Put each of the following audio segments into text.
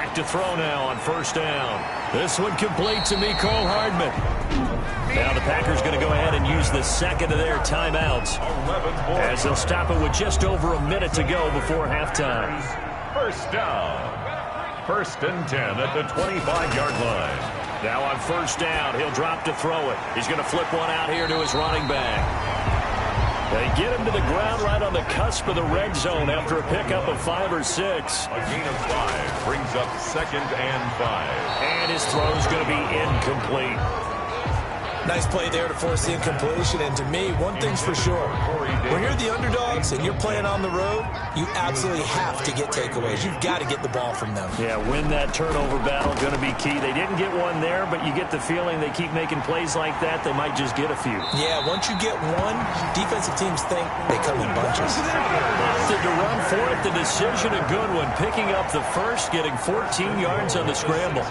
back to throw now on first down. This one complete to Mecole Hardman. Now the Packers going to go ahead and use the second of their timeouts as they'll stop it with just over a minute to go before halftime. First down. 1st and 10 at the 25-yard line. Now on first down, he'll drop to throw it. He's going to flip one out here to his running back. They get him to the ground right on the cusp of the red zone after a pickup of 5 or 6. A gain of 5 brings up 2nd and 5. And his throw's going to be incomplete. Nice play there to force the incompletion. And to me, one thing's for sure. When you're the underdogs and you're playing on the road, you absolutely have to get takeaways. You've got to get the ball from them. Yeah, win that turnover battle, going to be key. They didn't get one there, but you get the feeling they keep making plays like that, they might just get a few. Yeah, once you get one, defensive teams think they come in bunches. Opted to run for it. The decision a good one. Picking up the first, getting 14 yards on the scramble.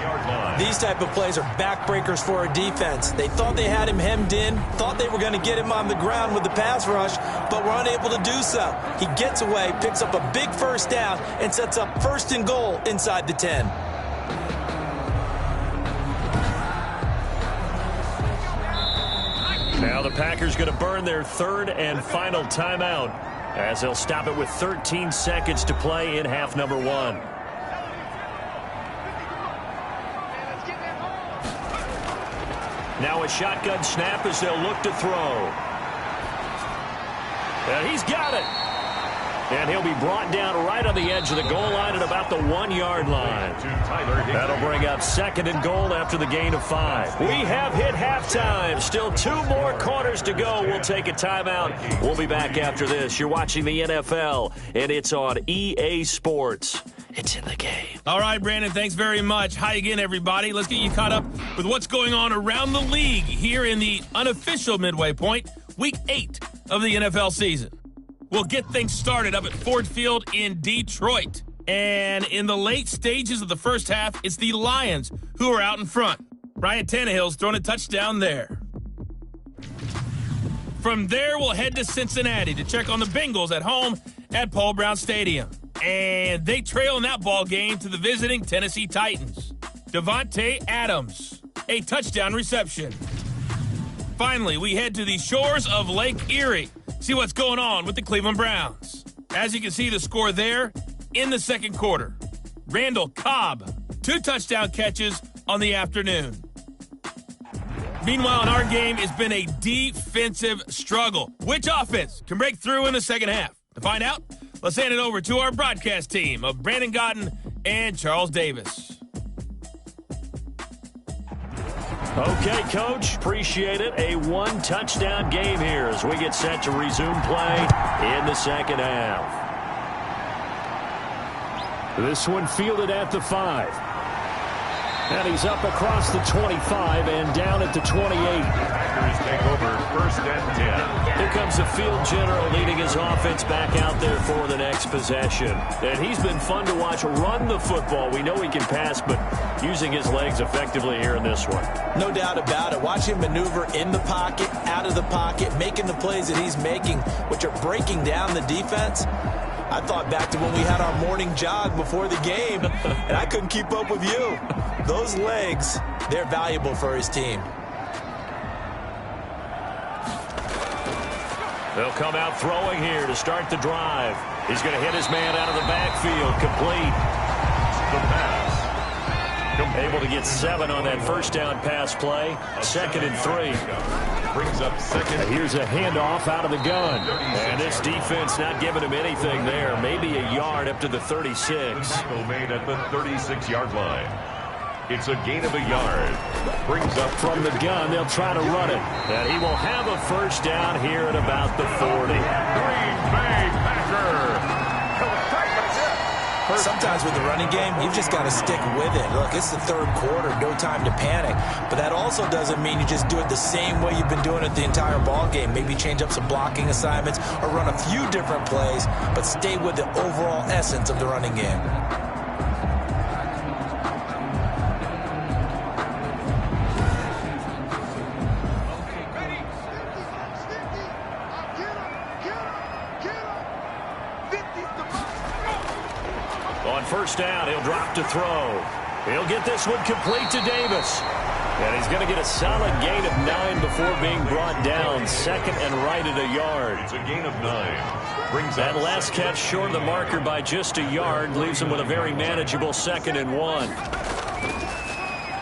These type of plays are backbreakers for a defense. They thought they had him hemmed in, thought they were going to get him on the ground with the pass rush, but were unable to do so. He gets away, picks up a big first down, and sets up 1st and goal inside the 10. Now the Packers going to burn their 3rd and final timeout as they'll stop it with 13 seconds to play in half number 1. Now a shotgun snap as they'll look to throw. And he's got it. And he'll be brought down right on the edge of the goal line at about the 1-yard line. That'll bring up 2nd and goal after the gain of 5. We have hit halftime. Still 2 more quarters to go. We'll take a timeout. We'll be back after this. You're watching the NFL, and it's on EA Sports. It's in the game. All right, Brandon, thanks very much. Hi again, everybody. Let's get you caught up with what's going on around the league here in the unofficial midway point, Week 8 of the NFL season. We'll get things started up at Ford Field in Detroit. And in the late stages of the first half, it's the Lions who are out in front. Ryan Tannehill's thrown a touchdown there. From there, we'll head to Cincinnati to check on the Bengals at home at Paul Brown Stadium. And they trail in that ball game to the visiting Tennessee Titans. Devontae Adams, a touchdown reception. Finally, we head to the shores of Lake Erie. See what's going on with the Cleveland Browns. As you can see, the score there in the second quarter. Randall Cobb, 2 touchdown catches on the afternoon. Meanwhile, in our game, it's been a defensive struggle. Which offense can break through in the second half? To find out, let's hand it over to our broadcast team of Brandon Gotten and Charles Davis. Okay, Coach, appreciate it. A 1-touchdown game here as we get set to resume play in the second half. This one fielded at the 5. And he's up across the 25 and down at the 28. Packers take over 1st and 10. Here comes the field general leading his offense back out there for the next possession. And he's been fun to watch run the football. We know he can pass, but using his legs effectively here in this one. No doubt about it. Watch him maneuver in the pocket, out of the pocket, making the plays that he's making, which are breaking down the defense. I thought back to when we had our morning jog before the game, and I couldn't keep up with you. Those legs, they're valuable for his team. They'll come out throwing here to start the drive. He's going to hit his man out of the backfield. Complete. The pass. Able to get 7 on that first down pass play. 2nd and 3. Brings up 2nd. Here's a handoff out of the gun. And this defense not giving him anything there. Maybe a yard up to the 36. Tackle made at the 36-yard line. It's a gain of a yard. Brings up from the gun. They'll try to run it. And he will have a first down here at about the 40. Green Bay Packer. Sometimes with the running game, you've just got to stick with it. Look, it's the third quarter, no time to panic. But that also doesn't mean you just do it the same way you've been doing it the entire ball game. Maybe change up some blocking assignments or run a few different plays, but stay with the overall essence of the running game. On first down, he'll drop to throw. He'll get this one complete to Davis. And he's going to get a solid gain of 9 before being brought down. Second and right at a yard. It's a gain of 9. Brings that last catch short of the marker by just a yard. Leaves him with a very manageable 2nd and 1.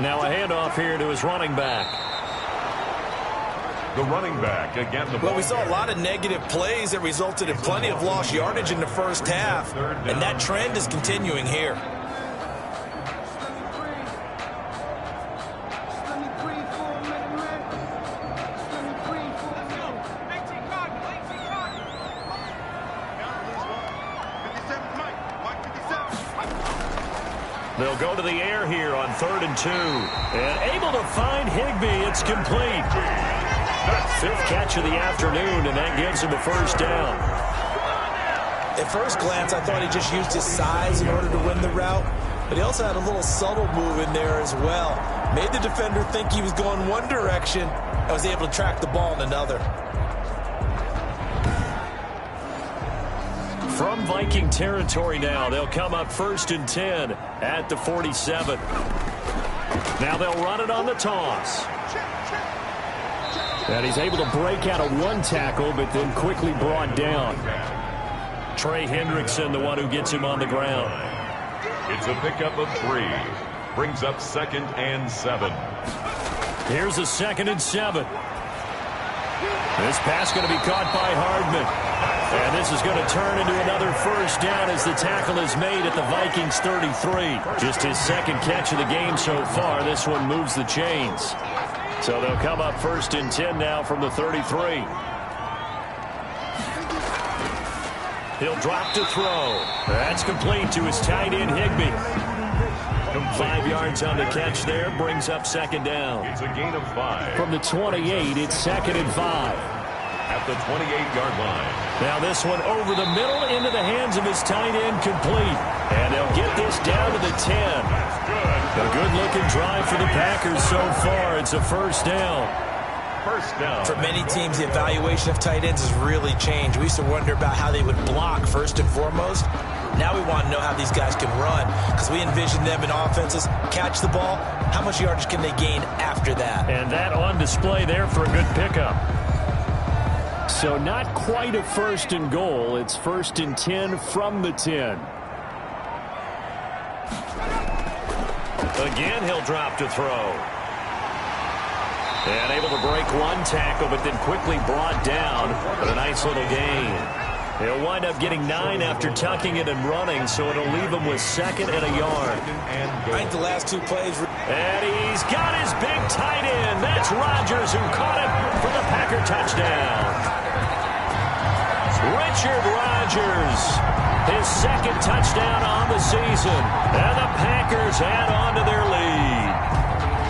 Now a handoff here to his running back. The running back again. Well, we saw a lot of negative plays that resulted in plenty of lost yardage in the first half. And that trend is continuing here. They'll go to the air here on 3rd and 2. And able to find Higbee. It's complete. 5th catch of the afternoon, and that gives him a first down. At first glance, I thought he just used his size in order to win the route. But he also had a little subtle move in there as well. Made the defender think he was going one direction and was able to track the ball in another. From Viking territory now, they'll come up 1st and 10 at the 47. Now they'll run it on the toss. And he's able to break out of one tackle, but then quickly brought down. Trey Hendrickson, the one who gets him on the ground. It's a pickup of 3. Brings up 2nd and 7. Here's a 2nd and 7. This pass going to be caught by Hardman. And this is going to turn into another first down as the tackle is made at the Vikings 33. Just his 2nd catch of the game so far. This one moves the chains. So they'll come up 1st and 10 now from the 33. He'll drop to throw. That's complete to his tight end, Higbee. 5 yards on the catch there. Brings up 2nd down. It's a gain of 5. From the 28, it's 2nd and 5. At the 28-yard line. Now this one over the middle into the hands of his tight end, complete. And they'll get this down to the 10. A good-looking drive for the Packers so far. It's a first down. First down. For many teams, the evaluation of tight ends has really changed. We used to wonder about how they would block first and foremost. Now we want to know how these guys can run, because we envision them in offenses catch the ball. How much yardage can they gain after that? And that on display there for a good pickup. So not quite a 1st and goal. It's 1st and 10 from the 10. Again, he'll drop to throw. And able to break one tackle, but then quickly brought down with a nice little gain. He'll wind up getting 9 after tucking it and running, so it'll leave him with 2nd and a yard. I think the last 2 plays. And he's got his big tight end. That's Rodgers who caught it for the Packer touchdown. Richard Rodgers, his 2nd touchdown on the season. And the Packers add on to their lead.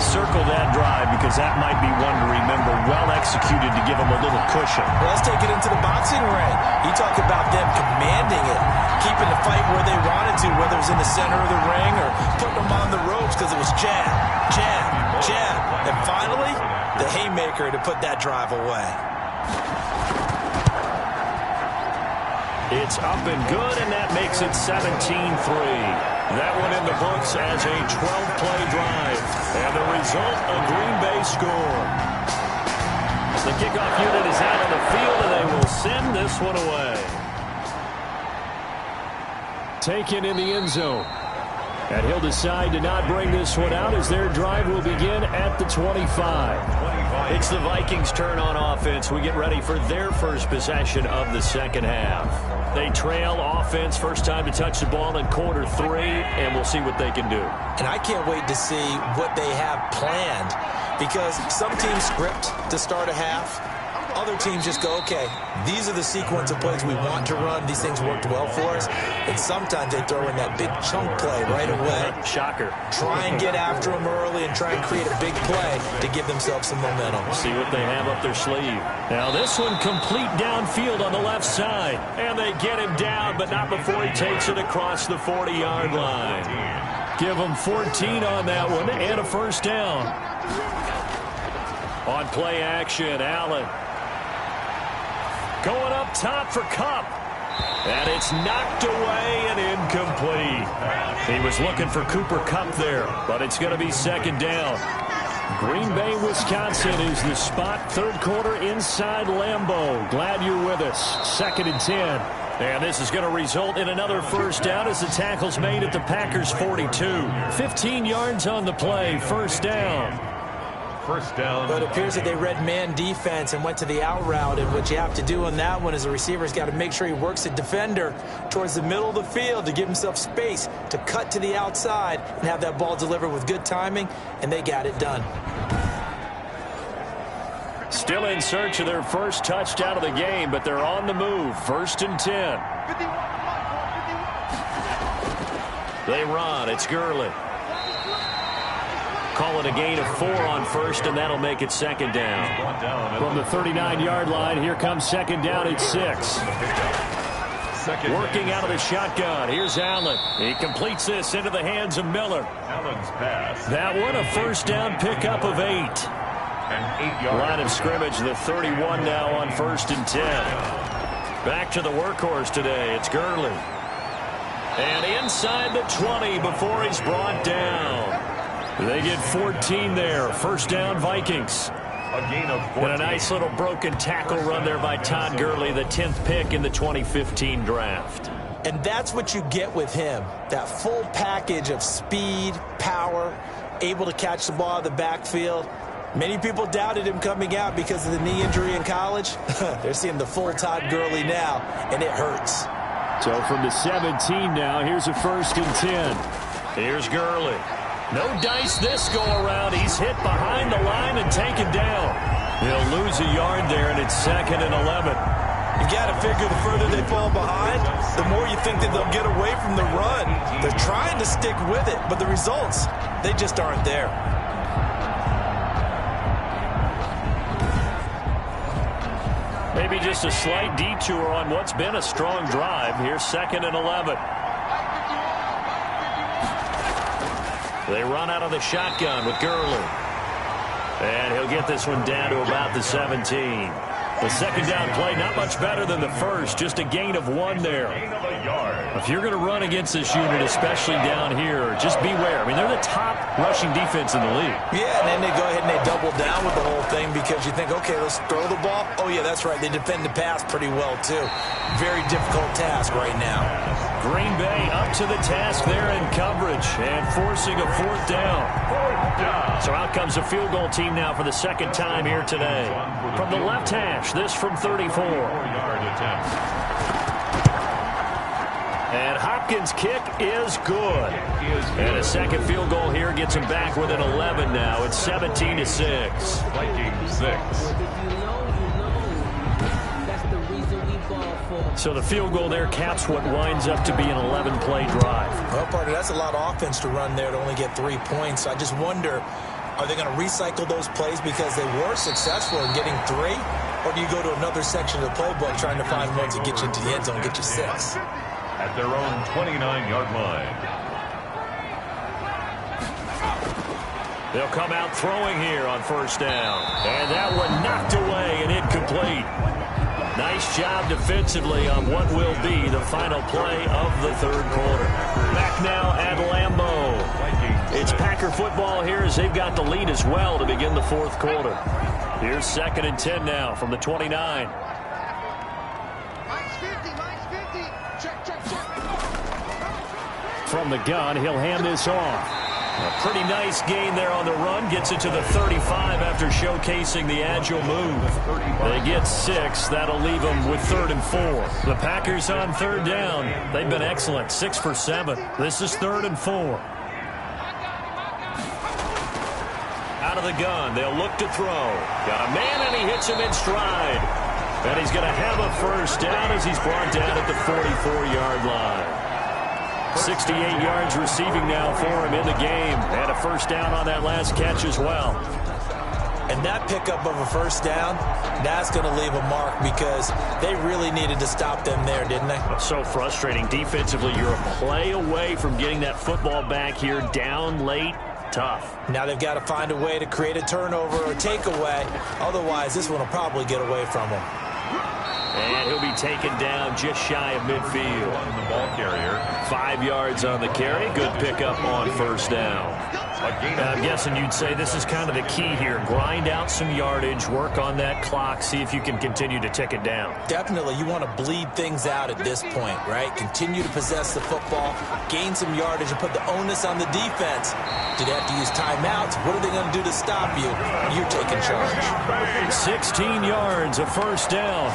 Circle that drive because that might be one to remember. Well executed to give them a little cushion. Well, let's take it into the boxing ring. You talk about them commanding it, keeping the fight where they wanted to, whether it was in the center of the ring or putting them on the ropes because it was jab, jab, jab. And finally, the haymaker to put that drive away. It's up and good, and that makes it 17-3. That one in the books as a 12-play drive. And the result, a Green Bay score. The kickoff unit is out on the field, and they will send this one away. Taken in the end zone. And he'll decide to not bring this one out as their drive will begin at the 25. It's the Vikings' turn on offense. We get ready for their first possession of the second half. They trail offense, first time to touch the ball in quarter 3, and we'll see what they can do. And I can't wait to see what they have planned, because some teams script to start a half. Other teams just go, okay, these are the sequence of plays we want to run. These things worked well for us. And sometimes they throw in that big chunk play right away. Shocker. Try and get after them early and try and create a big play to give themselves some momentum. See what they have up their sleeve. Now this one complete downfield on the left side. And they get him down, but not before he takes it across the 40-yard line. Give him 14 on that one and a first down. On play action, Allen. Going up top for Kupp. And it's knocked away and incomplete. He was looking for Cooper Kupp there, but it's going to be second down. Green Bay, Wisconsin is the spot. Third quarter inside Lambeau. Glad you're with us. 2nd and 10. And this is going to result in another first down as the tackle's made at the Packers' 42. 15 yards on the play. First down. First down. But it appears that they read man defense and went to the out route. And what you have to do on that one is the receiver's got to make sure he works the defender towards the middle of the field to give himself space to cut to the outside and have that ball delivered with good timing. And they got it done. Still in search of their first touchdown of the game, but they're on the move. 1st and 10. They run. It's Gurley. Call it a gain of 4 on first, and that'll make it second down. From the 39-yard line, here comes second down at 6. Working out of the shotgun. Here's Allen. He completes this into the hands of Miller. Allen's pass. That one, a first down pickup of 8. An 8-yard Line of scrimmage, the 31 now on 1st and 10. Back to the workhorse today. It's Gurley. And inside the 20 before he's brought down. They get 14 there. First down, Vikings. A gain of 14. And a nice little broken tackle run there by Todd Gurley, the 10th pick in the 2015 draft. And that's what you get with him. That full package of speed, power, able to catch the ball out of the backfield. Many people doubted him coming out because of the knee injury in college. They're seeing the full Todd Gurley now, and it hurts. So from the 17 now, here's a 1st and 10. Here's Gurley. No dice this go-around. He's hit behind the line and taken down. He'll lose a yard there, and it's 2nd and 11. You got to figure the further they fall behind, the more you think that they'll get away from the run. They're trying to stick with it, but the results, they just aren't there. Maybe just a slight detour on what's been a strong drive. Here's 2nd and 11. They run out of the shotgun with Gurley. And he'll get this one down to about the 17. The second down play, not much better than the first. Just a gain of 1 there. If you're going to run against this unit, especially down here, just beware. I mean, they're the top rushing defense in the league. Yeah, and then they go ahead and they double down with the whole thing because you think, okay, let's throw the ball. Oh, yeah, that's right. They defend the pass pretty well, too. Very difficult task right now. Green Bay up to the task there in coverage and forcing a 4th down. So out comes the field goal team now for the second time here today. From the left hash, this from 34. And Hopkins' kick is good. And a second field goal here gets him back within 11 now. It's 17-6. Vikings 6. So the field goal there caps what winds up to be an 11-play drive. Well, partner, that's a lot of offense to run there to only get 3 points. I just wonder, are they going to recycle those plays because they were successful in getting 3? Or do you go to another section of the playbook trying to find ones that get you into the end zone and get you 6? At their own 29-yard line. They'll come out throwing here on first down. And that one knocked away and incomplete. Nice job defensively on what will be the final play of the third quarter. Back now at Lambeau. It's Packer football here as they've got the lead as well to begin the fourth quarter. Here's 2nd and 10 now from the 29. From the gun, he'll hand this off. A pretty nice gain there on the run. Gets it to the 35 after showcasing the agile move. They get 6. That'll leave them with 3rd and 4. The Packers on 3rd down. They've been excellent. 6 for 7. This is 3rd and 4. Out of the gun. They'll look to throw. Got a man, and he hits him in stride. And he's going to have a first down as he's brought down at the 44-yard line. 68 yards receiving now for him in the game. And a first down on that last catch as well. And that pickup of a first down, that's going to leave a mark because they really needed to stop them there, didn't they? So frustrating. Defensively, you're a play away from getting that football back here down late. Tough. Now they've got to find a way to create a turnover or takeaway. Otherwise, this one will probably get away from them. And he'll be taken down just shy of midfield. The ball carrier. 5 yards on the carry. Good pickup on first down. I'm guessing you'd say this is kind of the key here. Grind out some yardage, work on that clock, see if you can continue to tick it down. Definitely, you want to bleed things out at this point, right? Continue to possess the football, gain some yardage, and put the onus on the defense. Do they have to use timeouts? What are they going to do to stop you? You're taking charge. 16 yards, a first down.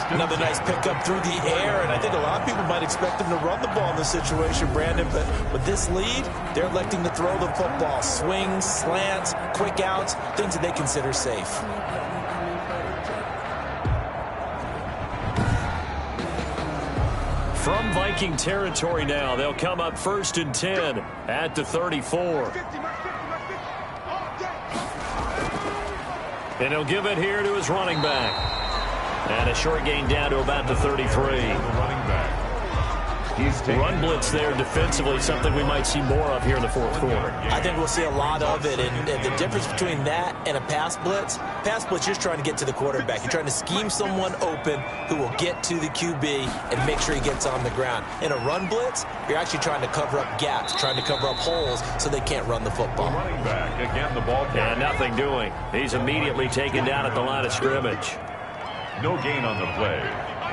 Another nice pickup through the air, and I think a lot of people might expect them to run the ball in this situation, Brandon, but with this lead, they're electing to throw the football. Swings, slants, quick outs, things that they consider safe. From Viking territory now, they'll come up 1st and 10 at the 34. And he'll give it here to his running back. And a short gain down to about the 33. Run blitz there defensively, something we might see more of here in the fourth quarter. I think we'll see a lot of it, and the difference between that and a pass blitz, you're just trying to get to the quarterback. You're trying to scheme someone open who will get to the QB and make sure he gets on the ground. In a run blitz, you're actually trying to cover up gaps, trying to cover up holes so they can't run the football. Running back, again the ball carrier. And nothing doing. He's immediately taken down at the line of scrimmage. No gain on the play.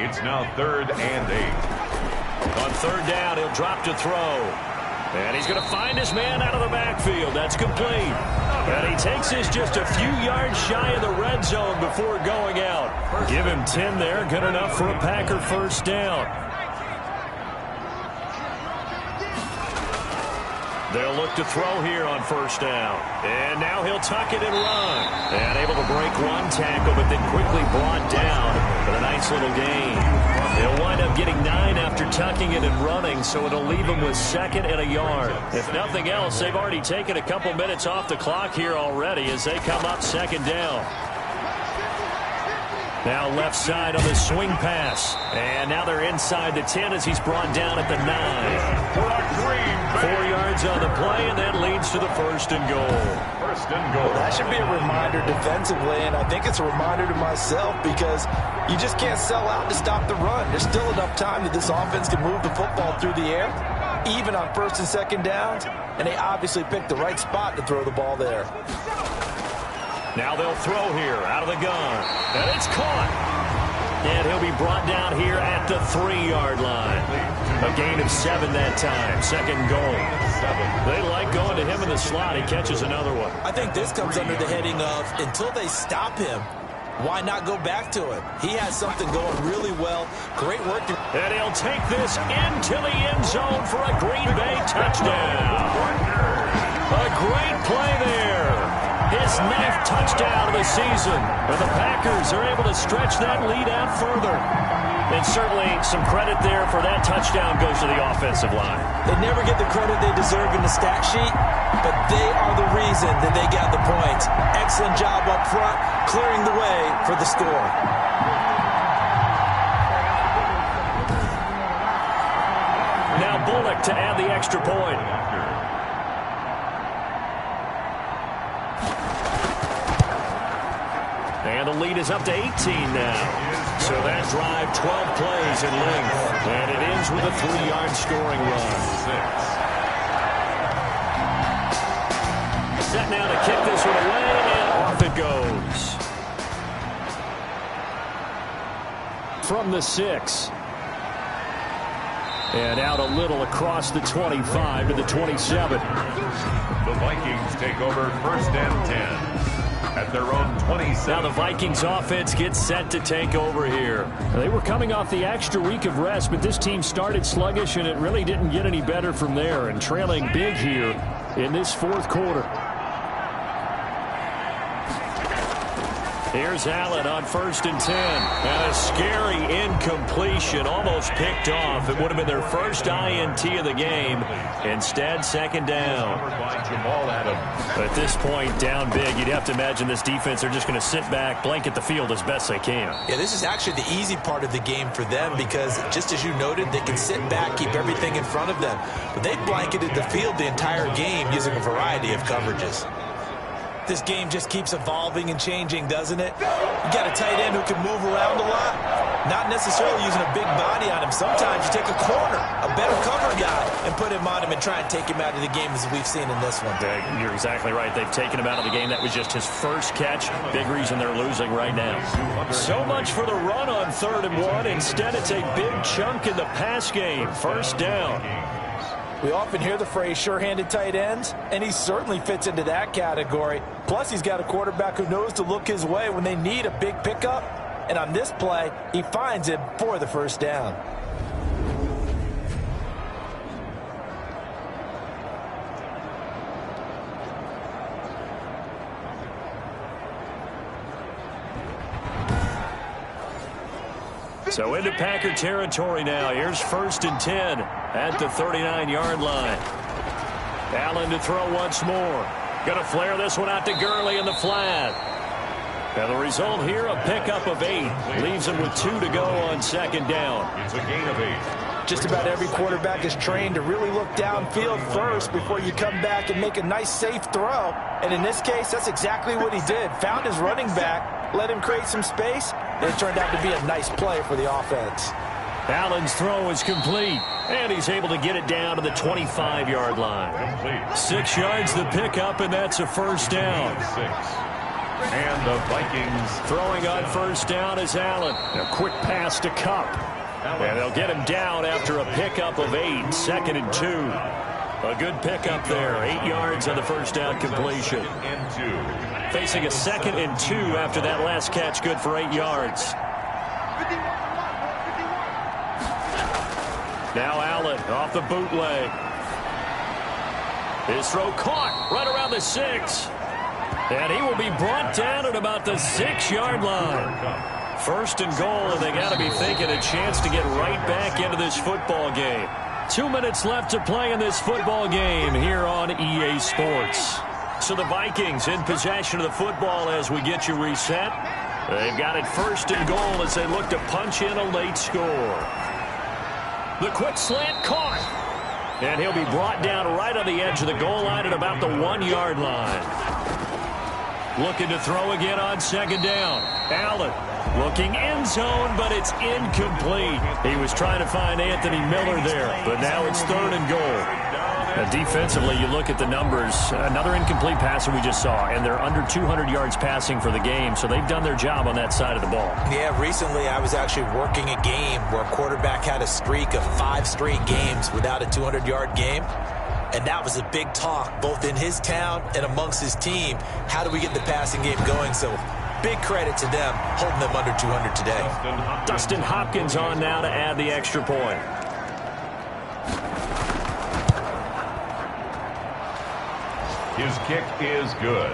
It's now 3rd and 8. On 3rd down, he'll drop to throw. And he's going to find his man out of the backfield. That's complete. And he takes this just a few yards shy of the red zone before going out. Give him 10 there. Good enough for a Packer first down. They'll look to throw here on first down. And now he'll tuck it and run. And able to break one tackle, but then quickly brought down with a nice little gain. He'll wind up getting 9 after tucking it and running, so it'll leave him with 2nd and a yard. If nothing else, they've already taken a couple minutes off the clock here already as they come up 2nd down. Now left side on the swing pass. And now they're inside the 10 as he's brought down at the 9. 4 yards on the play, and that leads to the 1st and goal. 1st and goal. That should be a reminder defensively, and I think it's a reminder to myself because you just can't sell out to stop the run. There's still enough time that this offense can move the football through the air, even on 1st and 2nd downs, and they obviously picked the right spot to throw the ball there. Now they'll throw here out of the gun. And it's caught. And he'll be brought down here at the 3-yard line. A gain of 7 that time. 2nd goal. They like going to him in the slot. He catches another one. I think this comes under the heading of until they stop him, why not go back to it? He has something going really well. Great work. And he'll take this into the end zone for a Green Bay touchdown. A great play there. His 9th touchdown of the season. And the Packers are able to stretch that lead out further. And certainly some credit there for that touchdown goes to the offensive line. They never get the credit they deserve in the stat sheet, but they are the reason that they got the points. Excellent job up front, clearing the way for the score. Now Bullock to add the extra point. And the lead is up to 18 now. So that drive, 12 plays in length. And it ends with a 3-yard scoring run. Set now to kick this one away, and off it goes. From the 6. And out a little across the 25 to the 27. The Vikings take over 1st and 10. At their own 27. Now the Vikings offense gets set to take over here. They were coming off the extra week of rest, but this team started sluggish, and it really didn't get any better from there, and trailing big here in this 4th quarter. Here's Allen on 1st and 10. And a scary incompletion, almost picked off. It would have been their first INT of the game. Instead, 2nd down. At this point, down big, you'd have to imagine this defense are just going to sit back, blanket the field as best they can. Yeah, this is actually the easy part of the game for them because, just as you noted, they can sit back, keep everything in front of them. But they blanketed the field the entire game using a variety of coverages. This game just keeps evolving and changing, doesn't it? You got a tight end who can move around a lot. Not necessarily using a big body on him. Sometimes you take a corner, a better cover guy, and put him on him and try and take him out of the game as we've seen in this one. You're exactly right. They've taken him out of the game. That was just his first catch. Big reason they're losing right now. So much for the run on 3rd and 1. Instead, it's a big chunk in the pass game. First down. We often hear the phrase sure-handed tight ends, and he certainly fits into that category. Plus, he's got a quarterback who knows to look his way when they need a big pickup. And on this play, he finds it for the first down. So into Packer territory now. Here's 1st and 10 at the 39-yard line. Allen to throw once more. Going to flare this one out to Gurley in the flat. And the result here, a pickup of 8. Leaves him with 2 to go on 2nd down. It's a gain of 8. Just about every quarterback is trained to really look downfield first before you come back and make a nice, safe throw. And in this case, that's exactly what he did. Found his running back, let him create some space, and it turned out to be a nice play for the offense. Allen's throw is complete, and he's able to get it down to the 25-yard line. 6 yards the pickup, and that's a first down. 6. And the Vikings throwing on first down is Allen. A quick pass to Kupp. And they'll get him down after a pickup of 8. 2nd and 2. A good pickup there. 8 yards on the first down completion. Facing a 2nd and 2 after that last catch. Good for 8 yards. Now Allen off the bootleg. His throw caught right around the 6. And he will be brought down at about the 6-yard line. 1st and goal, and they got to be thinking a chance to get right back into this football game. 2 minutes left to play in this football game here on EA Sports. So the Vikings in possession of the football as we get you reset. They've got it 1st and goal as they look to punch in a late score. The quick slant caught. And he'll be brought down right on the edge of the goal line at about the 1-yard line. Looking to throw again on 2nd down. Allen looking end zone, but it's incomplete. He was trying to find Anthony Miller there, but now it's 3rd and goal. Now defensively, you look at the numbers. Another incomplete passer we just saw, and they're under 200 yards passing for the game, so they've done their job on that side of the ball. Yeah, recently I was actually working a game where a quarterback had a streak of 5 straight games without a 200-yard game. And that was a big talk, both in his town and amongst his team. How do we get the passing game going? So big credit to them, holding them under 200 today. Dustin Hopkins on now to add the extra point. His kick is good.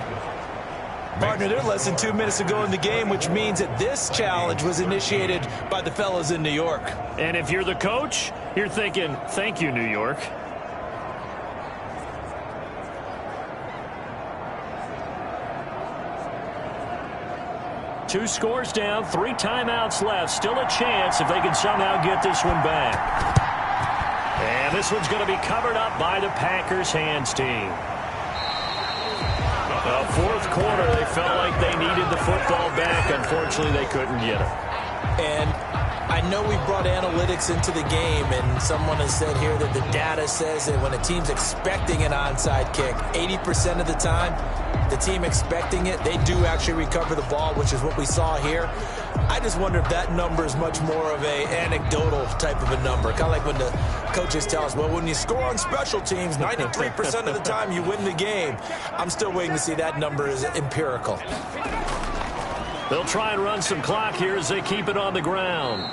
Partner, they're less than 2 minutes to go in the game, which means that this challenge was initiated by the fellas in New York. And if you're the coach, you're thinking, thank you, New York. Two scores down, 3 timeouts left. Still a chance if they can somehow get this one back. And this one's going to be covered up by the Packers hands team. The 4th quarter, they felt like they needed the football back. Unfortunately, they couldn't get it. And I know we brought analytics into the game, and someone has said here that the data says that when a team's expecting an onside kick, 80% of the time, the team expecting it, they do actually recover the ball, which is what we saw here. I just wonder if that number is much more of a anecdotal type of a number. Kind of like when the coaches tell us, well, when you score on special teams, 93% of the time you win the game. I'm still waiting to see that number is empirical. They'll try and run some clock here as they keep it on the ground.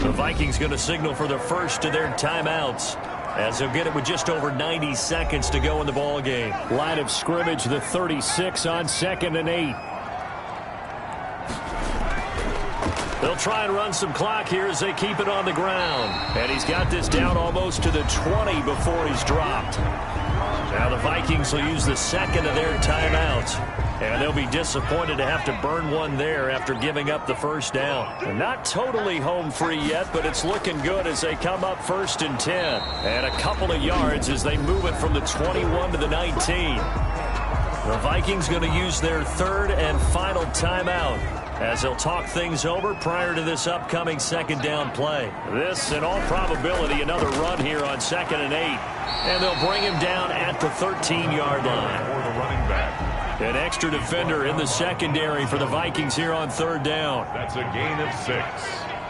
The Vikings going to signal for the first of their timeouts, as they'll get it with just over 90 seconds to go in the ball game. Line of scrimmage, the 36 on 2nd and 8. They'll try and run some clock here as they keep it on the ground. And he's got this down almost to the 20 before he's dropped. Now the Vikings will use the 2nd of their timeouts. And they'll be disappointed to have to burn one there after giving up the first down. They're not totally home free yet, but it's looking good as they come up 1st and 10. And a couple of yards as they move it from the 21 to the 19. The Vikings going to use their 3rd and final timeout as they'll talk things over prior to this upcoming second down play. This, in all probability, another run here on 2nd and 8. And they'll bring him down at the 13-yard line. For the running back. An extra defender in the secondary for the Vikings here on 3rd down. That's a gain of 6.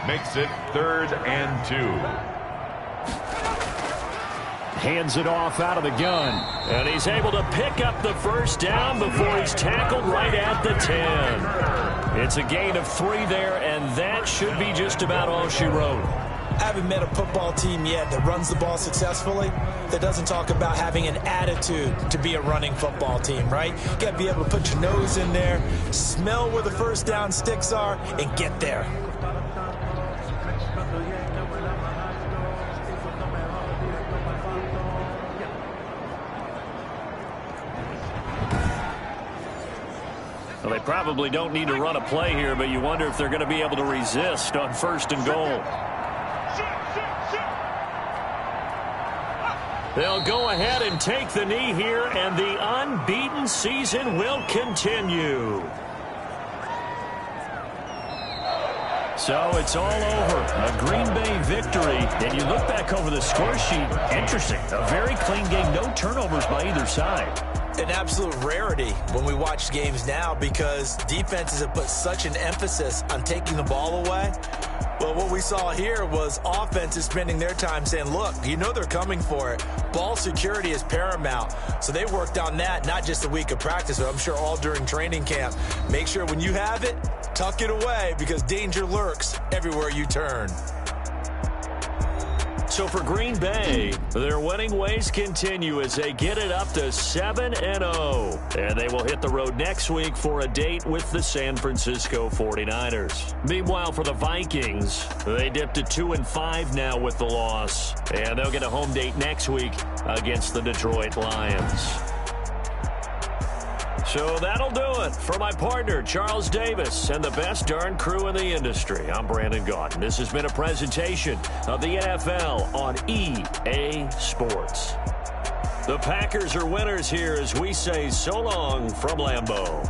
Makes it 3rd and 2. Hands it off out of the gun. And he's able to pick up the first down before he's tackled right at the 10. It's a gain of 3 there, and that should be just about all she wrote. I haven't met a football team yet that runs the ball successfully that doesn't talk about having an attitude to be a running football team, right? You got to be able to put your nose in there, smell where the first down sticks are, and get there. Well, they probably don't need to run a play here, but you wonder if they're going to be able to resist on 1st and goal. They'll go ahead and take the knee here, and the unbeaten season will continue. So it's all over. A Green Bay victory. And you look back over the score sheet, interesting. A very clean game, no turnovers by either side. An absolute rarity when we watch games now because defenses have put such an emphasis on taking the ball away. Well, what we saw here was offenses spending their time saying, look, you know they're coming for it. Ball security is paramount. So they worked on that, not just a week of practice, but I'm sure all during training camp. Make sure when you have it, tuck it away because danger lurks everywhere you turn. So for Green Bay, their winning ways continue as they get it up to 7-0. And they will hit the road next week for a date with the San Francisco 49ers. Meanwhile, for the Vikings, they dipped to 2-5 now with the loss. And they'll get a home date next week against the Detroit Lions. So that'll do it for my partner, Charles Davis, and the best darn crew in the industry. I'm Brandon Gaudin. This has been a presentation of the NFL on EA Sports. The Packers are winners here as we say so long from Lambeau.